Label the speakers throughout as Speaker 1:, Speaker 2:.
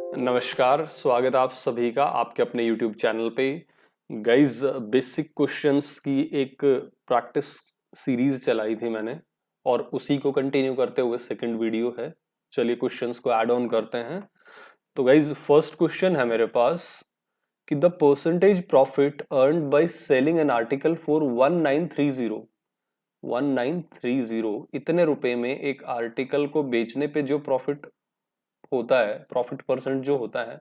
Speaker 1: नमस्कार, स्वागत है आप सभी का आपके अपने YouTube चैनल पे। गाइस, बेसिक क्वेश्चंस की एक प्रैक्टिस सीरीज चलाई थी मैंने और उसी को कंटिन्यू करते हुए सेकंड वीडियो है। चलिए क्वेश्चंस को ऐड ऑन करते हैं। तो गाइस, फर्स्ट क्वेश्चन है मेरे पास कि the percentage profit earned by selling an article for 1930 इतने रुपए में एक आर्टिकल को बेचने पे जो प्रॉफिट होता है, प्रॉफिट परसेंट जो होता है,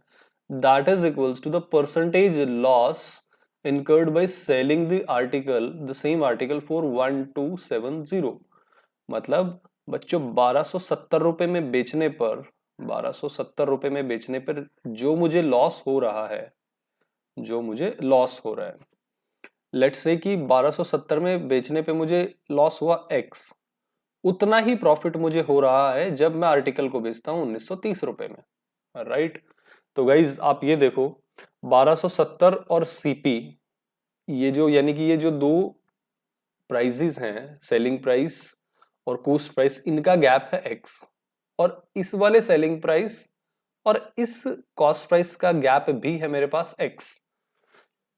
Speaker 1: that is equals to the percentage loss incurred by selling the same article for 1270। मतलब बच्चों 1270 रुपए में बेचने पर 1270 रुपए में बेचने पर जो मुझे लॉस हो रहा है, जो मुझे लॉस हो रहा है, लेट्स से कि 1270 में बेचने पे मुझे लॉस हुआ एक्स, उतना ही प्रॉफिट मुझे हो रहा है जब मैं आर्टिकल को बेचता हूं 1930 रुपए में। राइट। तो गाइज आप ये देखो, 1270 और सीपी, ये जो यानी कि ये जो दो प्राइजेस हैं, सेलिंग प्राइस और कॉस्ट प्राइस, इनका गैप है एक्स, और इस वाले सेलिंग प्राइस और इस कॉस्ट प्राइस का गैप भी है मेरे पास एक्स।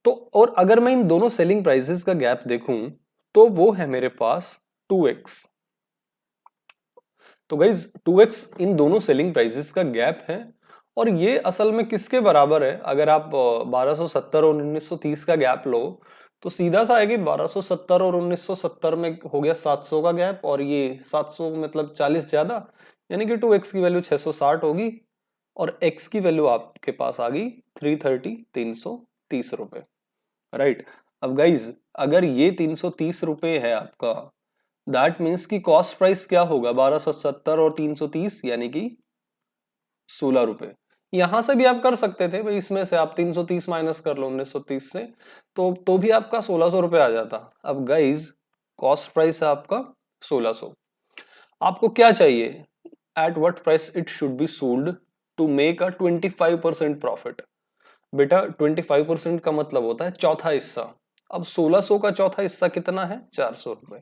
Speaker 1: तो और अगर मैं इन दोनों सेलिंग प्राइसेस का गैप देखूं तो वो है मेरे पास 2x। तो गाइज 2x इन दोनों सेलिंग प्राइसेस का गैप है, और ये असल में किसके बराबर है? अगर आप 1270 और 1930 का गैप लो तो सीधा सा आएगी, 1270 और 1970 में हो गया 700 का गैप, और ये 700 मतलब 40 ज्यादा, यानी कि 2x की वैल्यू 660 होगी और x की वैल्यू आपके पास आ गई 330 रुपए। अब गाइज अगर ये 330 रुपए है आपका, दैट मीन्स कि कॉस्ट प्राइस क्या होगा? 1270 और 330 यानी कि 16 रुपए। यहां से भी आप कर सकते थे भाई, इसमें से आप 330 माइनस कर लो 1930 से, तो भी आपका 1600 रुपए आ जाता। अब गाइज कॉस्ट प्राइस है आपका 1600, आपको क्या चाहिए? At what price it should be sold to make a 25% profit. बेटा 25% का मतलब होता है चौथा हिस्सा। अब 1600 का चौथा हिस्सा कितना है? 400 रुपए।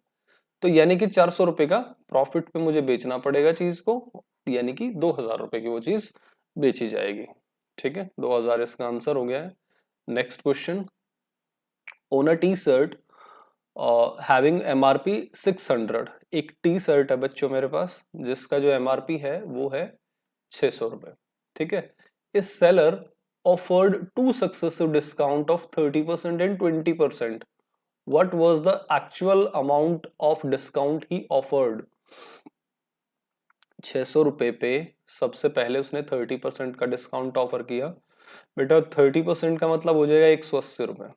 Speaker 1: तो यानी कि 400 रुपए का प्रॉफिट पे मुझे बेचना पड़ेगा चीज को, यानी कि 2000 रुपए की वो चीज बेची जाएगी। ठीक है, 2000 इसका आंसर हो गया है। Next question, own a T shirt having MRP 600, एक टी शर्ट है बच्चों मेरे पास जिसका जो एमआरपी है वो है 600 रुपए। ठीक है, इस seller offered two successive discount of 30% and 20%. What was the actual amount of discount he offered? 600 रुपए पे सबसे पहले उसने 30% का डिस्काउंट ऑफर किया। बेटा 30% का मतलब हो जाएगा 180 रुपए।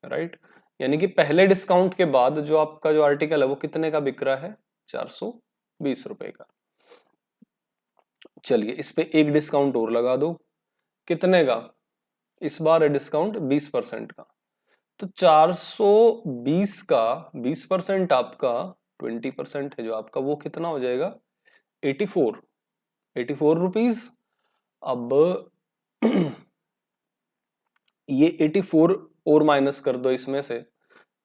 Speaker 1: राइट, यानी कि पहले डिस्काउंट के बाद जो आपका जो आर्टिकल है वो कितने का बिक रहा है? 420 रुपए का। चलिए इस पे एक डिस्काउंट और लगा दो, कितने का? इस बार है डिस्काउंट 20% का, तो 420 का 20% आपका 20% है जो आपका, वो कितना हो जाएगा? 84 रुपीज। अब ये 84 और माइनस कर दो इसमें से,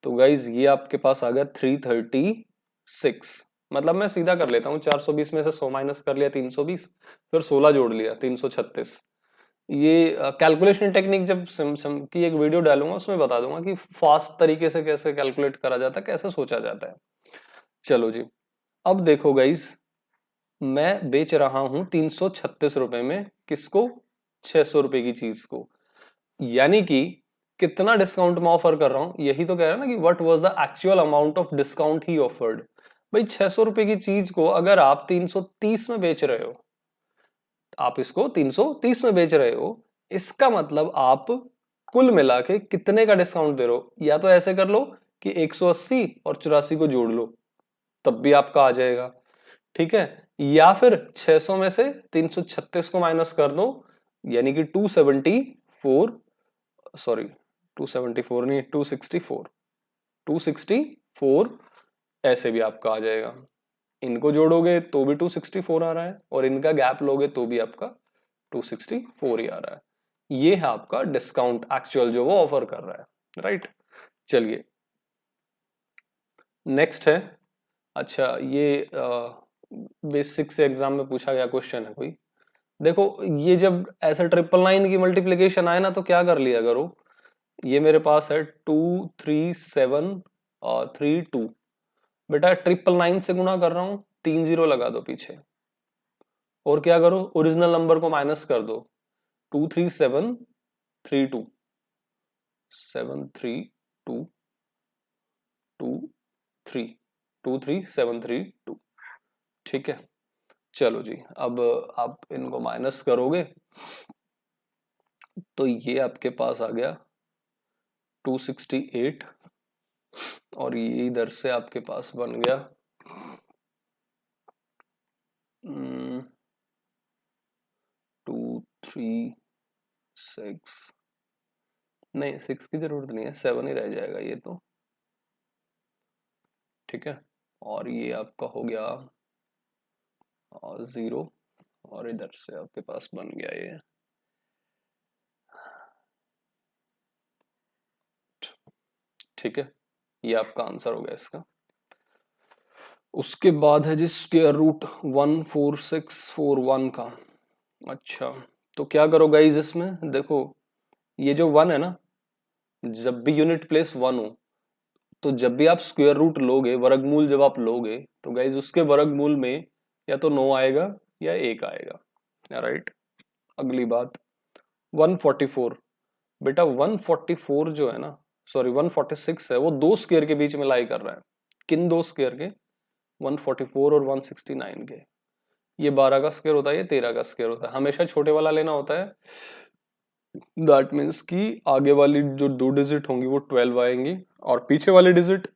Speaker 1: तो गाइज ये आपके पास आ गया 336। मतलब मैं सीधा कर लेता हूँ, 420 में से 100 माइनस कर लिया 320, फिर 16 जोड़ लिया 336। ये कैलकुलेशन टेक्निक जब की एक वीडियो डालूंगा उसमें बता दूंगा कि फास्ट तरीके से कैसे कैलकुलेट करा जाता है, कैसे सोचा जाता है। चलो जी, अब देखो गाइस, मैं बेच रहा हूं 336 रुपए में, किसको? 600 रुपए की चीज को, यानी कि कितना डिस्काउंट मैं ऑफर कर रहा हूं? यही तो कह रहा है ना कि what was the actual amount of discount he offered. भाई 600 रुपए की चीज को अगर आप 330 में बेच रहे हो, आप इसको 330 में बेच रहे हो, इसका मतलब आप कुल मिला के कितने का डिस्काउंट दे रहे हो? या तो ऐसे कर लो कि 180 और 84 को जोड़ लो, तब भी आपका आ जाएगा। ठीक है, या फिर 600 में से 336 को माइनस कर दो, यानी कि 274, सॉरी 274 नहीं, 264, 264 ऐसे भी आपका आ जाएगा। इनको जोड़ोगे तो भी 264 आ रहा है, और इनका गैप लोगे तो भी आपका 264 ही आ रहा है। ये है आपका डिस्काउंट एक्चुअल जो वो ऑफर कर रहा है। राइट, चलिए नेक्स्ट है। अच्छा, ये बेसिक से एग्जाम में पूछा गया क्वेश्चन है कोई। देखो ये जब ऐसा 999 की मल्टीप्लीकेशन आए ना तो क्या कर लिया करो, ये मेरे पास है 237 और 32, बेटा 999 से गुना कर रहा हूं, 3 जीरो लगा दो पीछे, और क्या करो ओरिजिनल नंबर को माइनस कर दो, 23732 732 23 23732, ठीक है। चलो जी, अब आप इनको माइनस करोगे तो ये आपके पास आ गया 268, और ये इधर से आपके पास बन गया 236, नहीं 6 की जरूरत नहीं है, 7 ही रह जाएगा ये तो, ठीक है। और ये आपका हो गया 0, और इधर से आपके पास बन गया ये, ठीक है। ये आपका आंसर हो गया इसका। उसके बाद है जी स्क्वायर रूट 14641 का। अच्छा, तो क्या करो गाइज इसमें देखो, ये जो 1 है ना, जब भी यूनिट प्लेस 1 हो तो जब भी आप स्क्वायर रूट लोगे, वर्गमूल जब आप लोगे तो गाइज उसके वर्गमूल में या तो 9 आएगा या 1 आएगा, राइट। अगली बात 144, बेटा 144 जो है ना, सॉरी 146 है, वो दो स्क्वायर के बीच में लाई कर रहा है। किन दो स्क्वायर के? 144 और 169 के। ये 12 का स्क्वायर होता है, ये 13 का स्क्वायर होता है, हमेशा छोटे वाला लेना होता है। दैट मीन्स कि आगे वाली जो दो डिजिट होंगी वो 12 आएंगी, और पीछे वाली डिजिट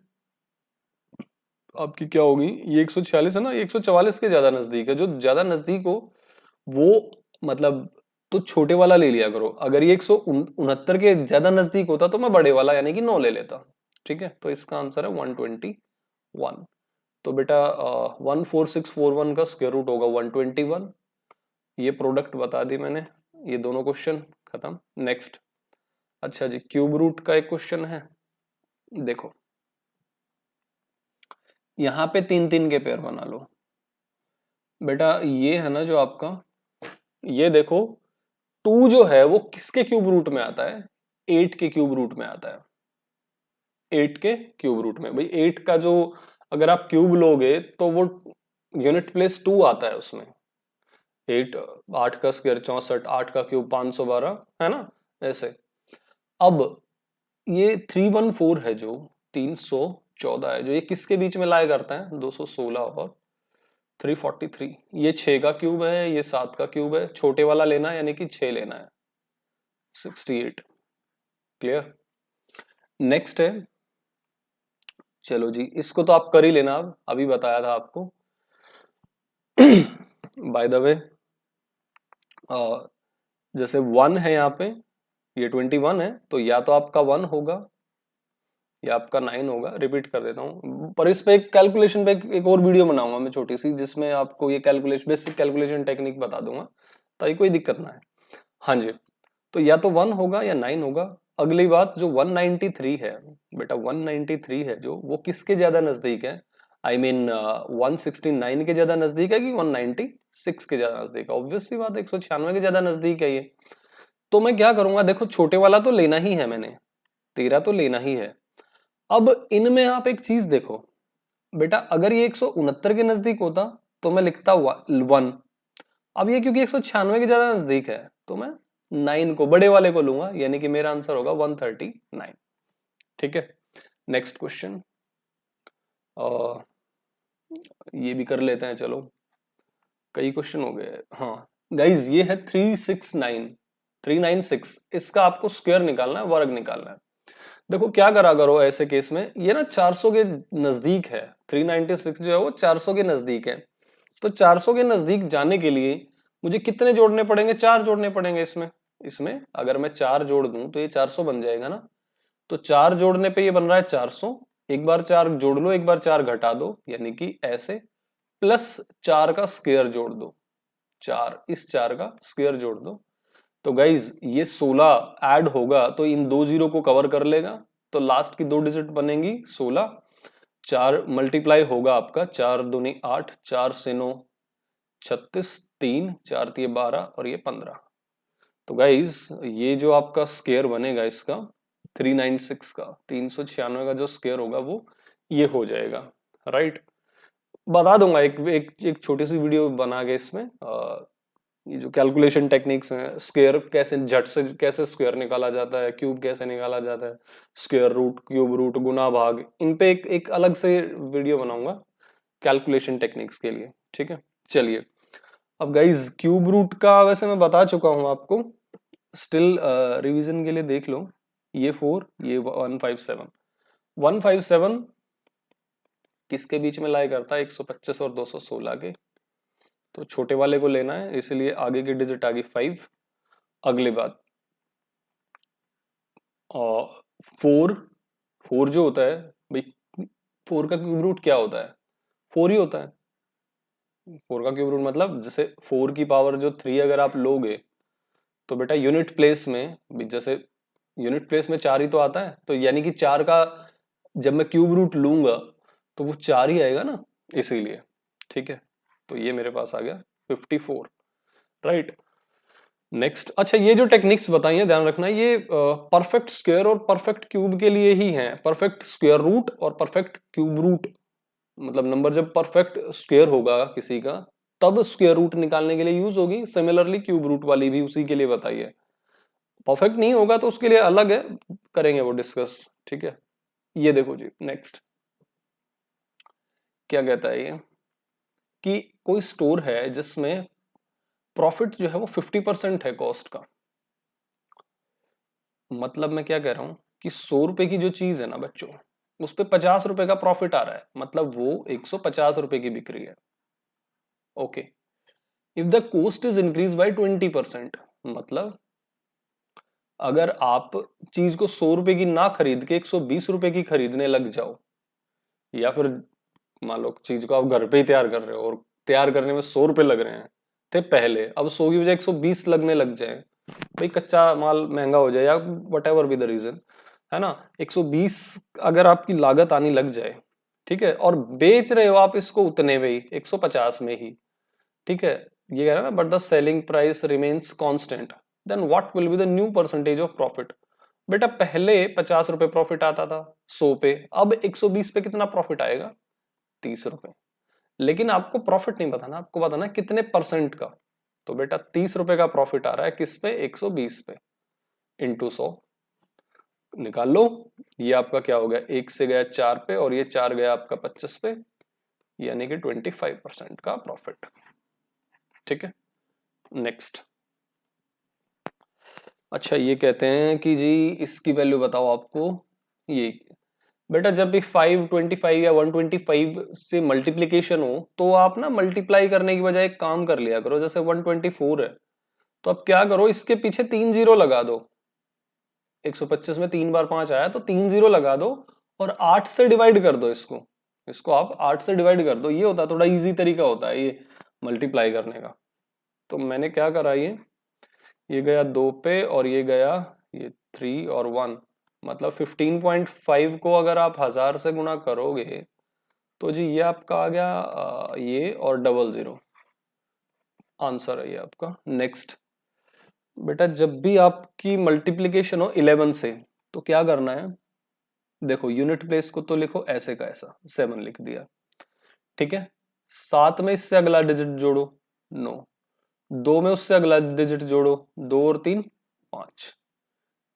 Speaker 1: आपकी क्या होगी, ये 146 है ना, ये 144 के ज्यादा नजदीक है, जो ज्यादा नजदीक हो वो मतलब तो छोटे वाला ले लिया करो। अगर ये 169 के ज्यादा नजदीक होता तो मैं बड़े वाला यानी कि 9 ले लेता, ठीक है। तो इसका आंसर है 121। तो बेटा 14641 का स्क्वायर रूट होगा 121। ये प्रोडक्ट बता दी मैंने, ये दोनों क्वेश्चन खत्म। नेक्स्ट, अच्छा जी क्यूब रूट का एक क्वेश्चन है, देखो यहाँ पे 3 3 के पेयर बना लो। बेटा ये है ना जो आपका, ये देखो 2 जो है वो किसके क्यूब रूट में आता है? 8 के क्यूब रूट में आता है। 8 के क्यूब रूट में, भाई 8 का जो अगर आप क्यूब लोगे तो वो यूनिट प्लेस 2 आता है उसमें। 8 8 का स्क्वायर 64, 8 का क्यूब 512, है ना ऐसे। अब ये 314 है जो 314 है, जो ये किसके बीच में लाया करता है? 216 और 343। ये 6 का क्यूब है, ये 7 का क्यूब है, छोटे वाला लेना है यानी कि 6 लेना है, 68। क्लियर। नेक्स्ट है, चलो जी इसको तो आप कर ही लेना, अब अभी बताया था आपको। बाय द वे जैसे 1 है यहाँ पे, ये 21 है, तो या तो आपका 1 होगा या आपका 9 होगा। रिपीट कर देता हूँ, पर इस पे एक कैलकुलेशन पे एक और वीडियो बनाऊंगा मैं छोटी सी, जिसमें आपको ये कैलकुलेशन, बेसिक कैलकुलेशन टेक्निक बता दूंगा, ताकि कोई दिक्कत ना है। हाँ जी, तो या तो 1 होगा या 9 होगा। अगली बात जो 193 है, बेटा 193 है जो, वो किसके ज्यादा नजदीक है? आई मीन 169 के ज्यादा नजदीक है कि 196 के ज्यादा नजदीक है? ऑब्वियस सी बात है 196 के ज्यादा नजदीक है ये। तो मैं क्या करूंगा, देखो छोटे वाला तो लेना ही है मैंने, 13 तो लेना ही है। अब इनमें आप एक चीज देखो बेटा, अगर ये 169 के नजदीक होता तो मैं लिखता 1। अब ये क्योंकि 196 के ज्यादा नजदीक है तो मैं 9 को, बड़े वाले को लूंगा, यानी कि मेरा आंसर होगा 139। ठीक है। नेक्स्ट क्वेश्चन, ये भी कर लेते हैं, चलो कई क्वेश्चन हो गए। हाँ गाइज, ये है 396, इसका आपको स्क्वायर निकालना है, वर्ग निकालना है। देखो क्या करा करो ऐसे केस में, ये ना 400 के नजदीक है, 396 जो है वो 400 के नजदीक है। तो 400 के नजदीक जाने के लिए मुझे कितने जोड़ने पड़ेंगे? 4 जोड़ने पड़ेंगे इसमें। इसमें अगर मैं 4 जोड़ दूं तो ये 400 बन जाएगा ना। तो 4 जोड़ने पे ये बन रहा है 400, एक बार 4 जोड़ लो, एक बार 4 घटा दो, यानी कि ऐसे, प्लस 4 का स्क्वायर जोड़ दो, 4 इस 4 का स्क्वायर जोड़ दो। तो गाइज ये 16 ऐड होगा तो इन दो जीरो को कवर कर लेगा, तो लास्ट की दो डिजिट बनेंगी 16। 4 मल्टीप्लाई होगा आपका, 4 दूनी 8, 4 से 9 36, 3, 4 तिये 12 और ये 15। तो गाइज ये जो आपका स्क्वायर बनेगा इसका 396 का 396 का जो स्क्वायर होगा वो ये हो जाएगा, राइट। बता दूंगा एक छोटी सी वीडियो बना के इसमें ये जो कैलकुलेशन टेक्निक्स हैं, स्क्वायर कैसे झट से कैसे स्क्वायर निकाला जाता है, क्यूब कैसे निकाला जाता है, स्क्वायर रूट, क्यूब रूट, गुना भाग, इन पे एक अलग से वीडियो बनाऊंगा कैलकुलेशन टेक्निक्स के लिए, ठीक है। चलिए अब गाइज क्यूब रूट का वैसे मैं बता चुका हूं आपको, स्टिल रिवीजन के लिए देख लो। ये 4, ये 157, 157 किसके बीच में लाई करता है, 125 और 216 के। तो छोटे वाले को लेना है, इसलिए आगे की डिजिट आ गई 5। अगली बात, और 4 जो होता है भाई, 4 का क्यूब रूट क्या होता है, 4 ही होता है। 4 का क्यूब रूट मतलब जैसे 4 की पावर जो 3 अगर आप लोगे तो बेटा यूनिट प्लेस में, जैसे यूनिट प्लेस में 4 ही तो आता है, तो यानी कि 4 का जब मैं क्यूब रूट लूंगा तो वो 4 ही आएगा ना, इसीलिए, ठीक है। तो ये मेरे पास आ गया 54, राइट। नेक्स्ट, अच्छा ये जो टेक्निक्स बताई हैं ध्यान रखना, ये परफेक्ट स्क्वायर और परफेक्ट क्यूब के लिए ही हैं। परफेक्ट स्क्वायर रूट और परफेक्ट क्यूब रूट, मतलब नंबर जब परफेक्ट स्क्वायर होगा किसी का तब स्क्वायर रूट निकालने के लिए यूज होगी। सिमिलरली क्यूब रूट वाली भी उसी के लिए बताई है। परफेक्ट नहीं होगा तो उसके लिए अलग है, करेंगे वो डिस्कस, ठीक है। ये देखो जी, नेक्स्ट क्या कहता है ये कि कोई स्टोर है जिसमें प्रॉफिट जो है वो 50% है कॉस्ट का। मतलब मैं क्या कह रहा हूं कि 100 रुपए की जो चीज है ना बच्चों, उस पे 50 रुपए का प्रॉफिट आ रहा है, मतलब वो 150 रुपए की बिक रही है। Okay, if the cost is increase by 20%, मतलब अगर आप चीज को 100 रुपए की ना खरीद के 120 रुपए की खरीदने लग जाओ, या फिर मान लो चीज को आप घर पे ही तैयार कर रहे हो और तैयार करने में 100 रुपए लग रहे हैं थे पहले, अब 100 की बजाय 120 लगने लग जाए, भाई कच्चा माल महंगा हो जाए या whatever be the reason, है ना। 120 अगर आपकी लागत आनी लग जाए, ठीक है, और बेच रहे हो आप इसको उतने में ही 150 में ही, ठीक है, ये कह रहा है ना, but the selling price remains constant, then what will be the new percentage of profit. बेटा पहले 50 रुपए प्रॉफिट आता था 100 पे, अब 120 पे कितना प्रॉफिट आएगा, 30 रुपए। लेकिन आपको प्रॉफिट नहीं बताना, आपको बताना कितने परसेंट का। तो बेटा 30 रुपए का प्रॉफिट आ रहा है किस पे, 120 पे, इंटू 100 निकाल लो। ये आपका क्या हो गया, 1 से गया 4 पे और ये 4 गया आपका 25 पे, यानी कि 25% का प्रॉफिट, ठीक है। नेक्स्ट, अच्छा ये कहते हैं कि जी इसकी वैल्यू बताओ आपको। ये बेटा जब भी 525 या 125 से मल्टीप्लीकेशन हो तो आप ना मल्टीप्लाई करने की बजाय एक काम कर लिया करो, जैसे 124 है तो अब क्या करो, इसके पीछे 3 जीरो लगा दो। 125 में 3 बार 5 आया तो 3 जीरो लगा दो और 8 से डिवाइड कर दो इसको। इसको आप 8 से डिवाइड कर दो, ये होता है थोड़ा इजी तरीका होता है ये मल्टीप्लाई करने का। तो मैंने क्या करा, ये गया 2 पे और ये गया ये 3 और 1, मतलब 15.5 को अगर आप 1000 से गुणा करोगे तो जी ये आपका आ गया ये और डबल जीरो, आंसर है ये आपका। नेक्स्ट, बेटा जब भी आपकी मल्टीप्लीकेशन हो 11 से तो क्या करना है, देखो यूनिट प्लेस को तो लिखो ऐसे का ऐसा 7 लिख दिया, ठीक है। 7 में इससे अगला डिजिट जोड़ो 9, 2 में उससे अगला डिजिट जोड़ो 2 और 3 5,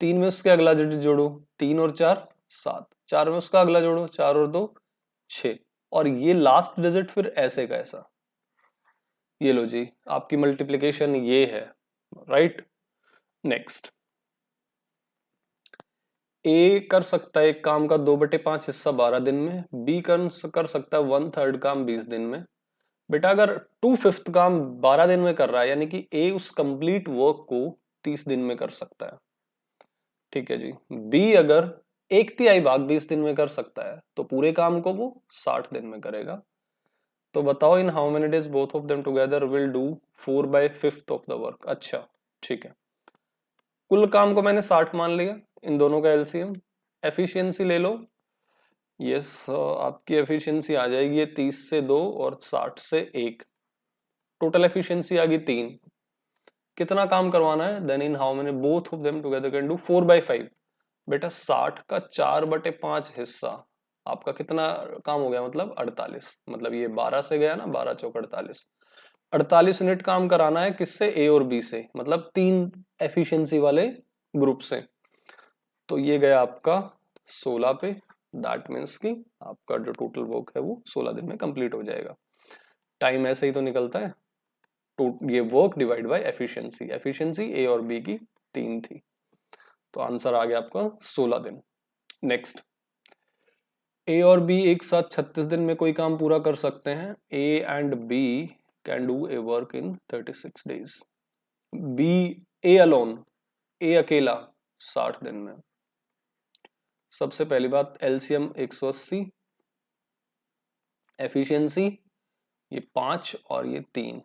Speaker 1: 3 में उसके अगला डिजिट जोड़ो 3 और 4 7, 4 में उसका अगला जोड़ो 4 और 2 6, और ये लास्ट डिजिट फिर ऐसे का ऐसा। ये लो जी आपकी मल्टीप्लिकेशन ये है, राइट। नेक्स्ट, ए कर सकता है एक काम का 2/5 हिस्सा 12 दिन में, बी कर सकता है 1/3 काम 20 दिन में। बेटा अगर 2/5 काम 12 दिन में कर रहा है यानी कि ए उस कंप्लीट वर्क को 30 दिन में कर सकता है, ठीक है जी। बी अगर 1/3 भाग 20 दिन में कर सकता है तो पूरे काम को वो 60 दिन में करेगा। तो बताओ इन how many days both of them together will do 4/5 of the work. अच्छा ठीक है, कुल काम को मैंने 60 मान लिया, इन दोनों का एलसीएम, एफिशिएंसी ले लो। यस आपकी एफिशिएंसी आ जाएगी 30 से 2 और 60 से 1, टोटल एफिशिएंसी आ गई 3। कितना काम करवाना है, then in how many both of them together can do 4/5। बेटा 60 का 4/5 हिस्सा आपका कितना काम हो गया, मतलब 48। मतलब ये 12 से गया ना, 12 चौक 48। 48 यूनिट काम कराना है किससे, ए और बी से, मतलब 3 एफिशिएंसी वाले ग्रुप से। तो ये गया आपका 16 पे। दैट मीन्स कि आपका जो टोटल वर्क है वो 16 दिन में कंप्लीट हो जाएगा। टाइम ऐसे ही तो निकलता है, तो ये work divide by efficiency. Efficiency A और बी की 3 थी, तो आंसर आ गया आपका 16 दिन। नेक्स्ट, ए और बी एक साथ 36 दिन में कोई काम पूरा कर सकते हैं। A and B can do a work in 36 days. B, A alone, A अकेला 60 दिन में। सबसे पहली बात, एलसीएम 180, एफिशिएंसी ये 5 और ये 3।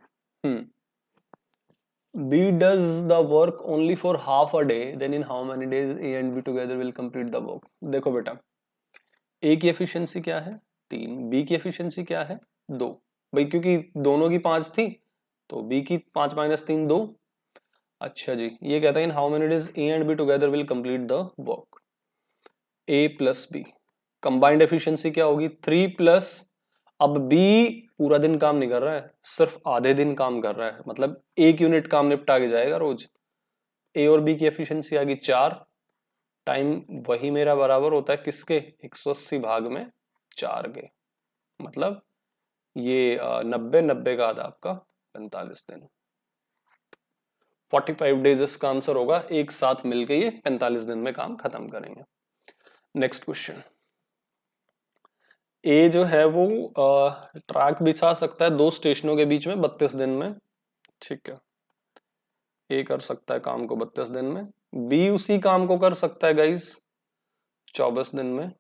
Speaker 1: B does the work only for half a day, then in how many days A and B together will complete the work? देखो बेटा, A की एफिशिएंसी क्या है 3, B की एफिशिएंसी क्या है 2। भाई क्योंकि दोनों की 5 थी तो B की 5 - 3 2। अच्छा जी, ये कहता है इन how many days A and B together will complete the work. A plus B combined efficiency क्या होगी 3 प्लस, अब B पूरा दिन काम नहीं कर रहा है, सिर्फ आधे दिन काम कर रहा है, मतलब 1 यूनिट काम निपटा के जाएगा रोज। ए और बी की एफिशिएंसी आ गई 4। टाइम वही मेरा बराबर होता है किसके, 180 भाग में 4 के, मतलब ये 90 का आधा आपका 45 दिन। 45 डेज इसका आंसर होगा, एक साथ मिलके ये 45 दिन में काम खत्म करेंगे। नेक्स्ट क्वेश्चन, ए जो है वो ट्रैक बिछा सकता है 2 स्टेशनों के बीच में 32 दिन में, ठीक है। ए कर सकता है काम को 32 दिन में, बी उसी काम को कर सकता है गाइस 24 दिन में।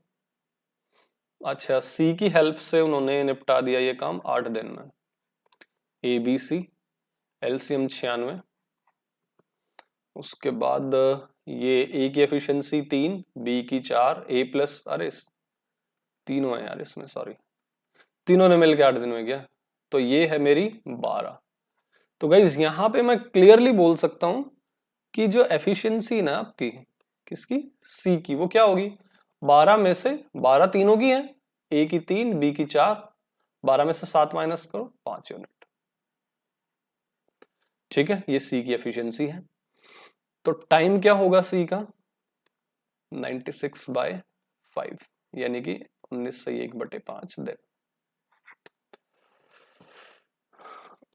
Speaker 1: अच्छा, सी की हेल्प से उन्होंने निपटा दिया ये काम 8 दिन में। A B C, LCM 96। उसके बाद ये ए की एफिशिएंसी 3, बी की 4, ए प्लस, अरे तीनों है यार इसमें, सॉरी, तीनों ने मिलकर 8 दिन में किया, तो ये है मेरी 12। तो गाइज यहाँ पे मैं क्लियरली बोल सकता हूं कि जो एफिशिएंसी ना आपकी किसकी, सी की, वो क्या होगी 12 में से 12 तीनों की है, ए की 3, बी की 4, 12 में से 7 माइनस करो 5 यूनिट, ठीक है। ये सी की एफिशिएंसी है। तो टाइम क्या होगा सी का 96/5, यानी कि 19 से 1/5 दिन।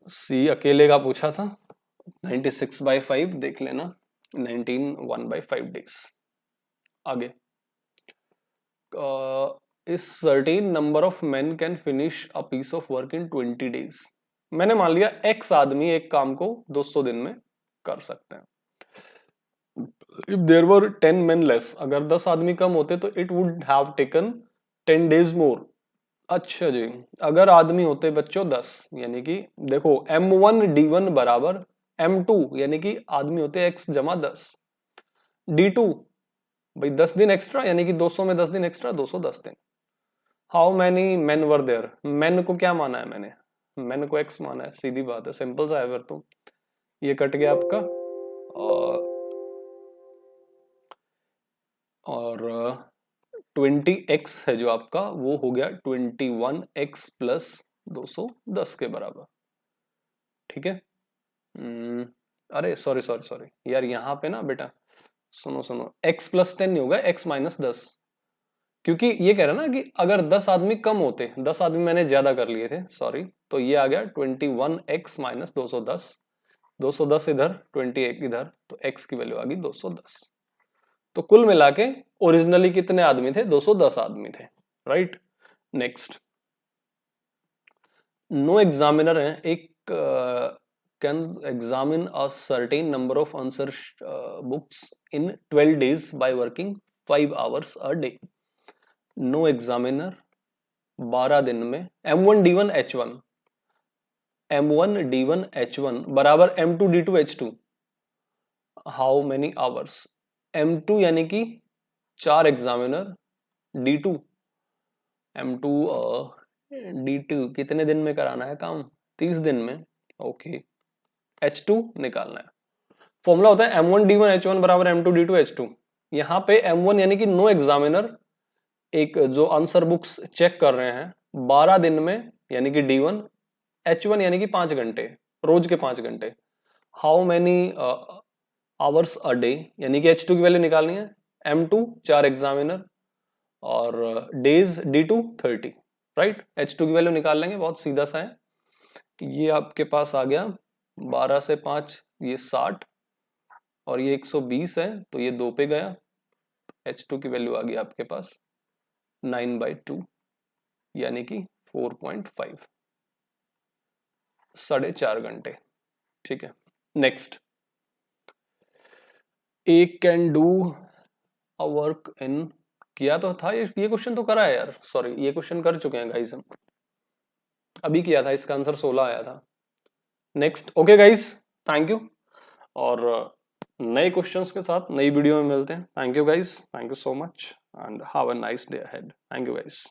Speaker 1: सी अकेले का पूछा था, 96/5 देख लेना, 19 1/5 डेज। आगे, इस certain number of men can finish a piece of work in 20 days. मैंने मान लिया एक्स आदमी एक काम को 200 दिन में कर सकते हैं। If there were 10 men less, अगर 10 आदमी कम होते तो it would have taken 10 days more. अच्छा जी, अगर आदमी होते बच्चों 10, यानी कि देखो M1D1 बराबर M2, यानी कि आदमी होते x जमा 10, D2 भाई 10 दिन एक्स्ट्रा, यानी कि 200 में 10 दिन एक्स्ट्रा, 210 दिन। How many men were there, men को क्या माना है मैंने, मेन को x माना है, सीधी बात है, सिंपल सा है। फिर तो ये कट गया आपका, और 20x है जो आपका, वो हो गया 21x प्लस 210 के बराबर, ठीक है। अरे सॉरी सॉरी सॉरी यार, यहाँ पे ना बेटा सुनो सुनो, x प्लस 10 नहीं होगा, x माइनस 10, क्योंकि ये कह रहा ना कि अगर 10 आदमी कम होते, 10 आदमी मैंने ज्यादा कर लिए थे, सॉरी, तो ये आ गया 21x माइनस 210, 210 इधर 28 इधर, तो x की वैल्यू आ गई 210। तो कुल मिला के ओरिजिनली कितने आदमी थे, 210 आदमी थे, राइट। नेक्स्ट, नो एग्जामिनर है एक can examine a certain number of answer books in 12 days by working 5 hours a day. No examiner 12 दिन में M1D1H1, M1D1H1 बराबर M2D2H2, how many hours, M2 यानी कि 4 एग्जामिनर, D2 M2 D2 कितने दिन में कराना है काम, 30 दिन में, ओके, H2 निकालना है। फॉर्मूला होता है M1D1H1 बराबर M2D2H2। यहाँ पे M1 यानी कि नो एग्जामिनर, एक जो आंसर बुक्स चेक कर रहे हैं 12 दिन में यानी कि D1, H1 यानी कि 5 घंटे, रोज के 5 घंटे। How many hours a day यानी कि H2 की वैल्यू निकालनी है। M2 4 एग्जामिनर और डेज D2 30, राइट। H2 की वैल्यू निकाल लेंगे, बहुत सीधा सा है कि ये आपके पास आ गया 12 से 5 ये 60 और ये 120 है तो ये 2 पे गया। H2 की वैल्यू आ गई आपके पास 9/2 यानी कि 4.5, 4.5 घंटे। ठीक है, next, A can do a work in, किया तो था ये क्वेश्चन तो करा है यार, सॉरी ये क्वेश्चन कर चुके हैं गाइस हम, अभी किया था, इसका आंसर 16 आया था। Next, okay guys, thank you, और नए क्वेश्चंस के साथ नई वीडियो में मिलते हैं। Thank you guys, thank you so much and have a nice day ahead. Thank you guys.